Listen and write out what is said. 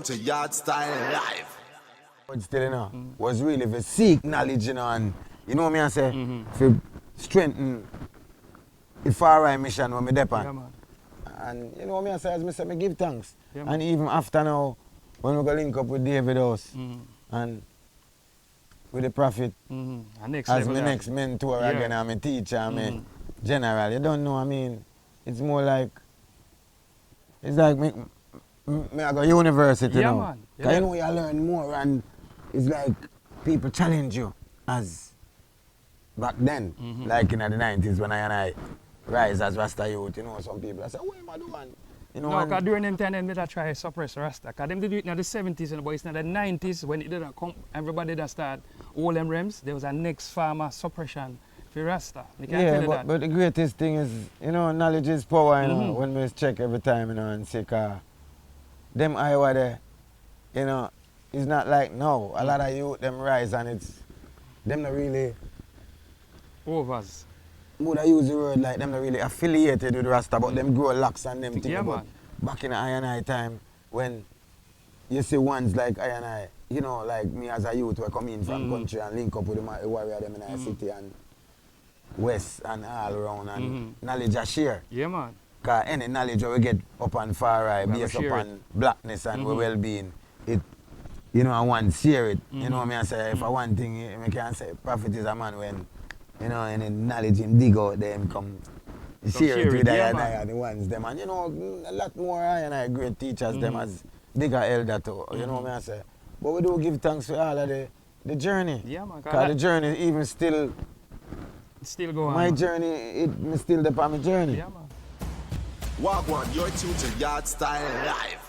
To Yardstyle live. But still, you know, was really to seek knowledge, you know, and you know what I say, to strengthen the far right mission when me depend. Yeah, man. And you know what I say, as me say, me give thanks. Yeah, And even after now, when we go link up with David House and with the Prophet, Next as level my that. next mentor Yeah. again, and my teacher, and my general, you don't know, I mean, it's more like, it's like me I go university Yeah, now. man. 'Cause Yeah. you know you learn more and it's like people challenge you as back then, like in the 90s when I rise as Rasta youth, you know, some people I say, what am I doing? You know, No, and- because during them time, them did try to suppress Rasta. Because them did do it in the 70s, but it's in the 90s when it didn't come, everybody that start all them realms, there was a next farmer suppression for Rasta. You can't tell yeah, you that. but the greatest thing is, you know, knowledge is power, you know, when we check every time, you know, and say, them Iowa there, you know, it's not like now. A lot of youth, them rise and it's, them not really, Overs. would I use the word like them not really affiliated with Rasta, but them grow locks and them things. Yeah, But man. back in the I time, when you see ones like I, you know, like me as a youth, we come in from country and link up with the warrior them in our city and west and all around and knowledge are share. Yeah, man. Because any knowledge we get up on far right, We have based to share upon blackness and our well-being, it, you know, I want to share it. You know what I say? If I want thing, I can say, prophet is a man when, you know, any knowledge him dig out there, him come share it share with it, yeah, I man. and the ones them. And you know, a lot more I great teachers them as bigger elder too. You know what I say? But we do give thanks for all of the journey. Yeah, man. Because the journey even still, Still go on. my man. journey, me still up on my journey. Yeah, man. Wagwan, you're tuned to Yardstyle live.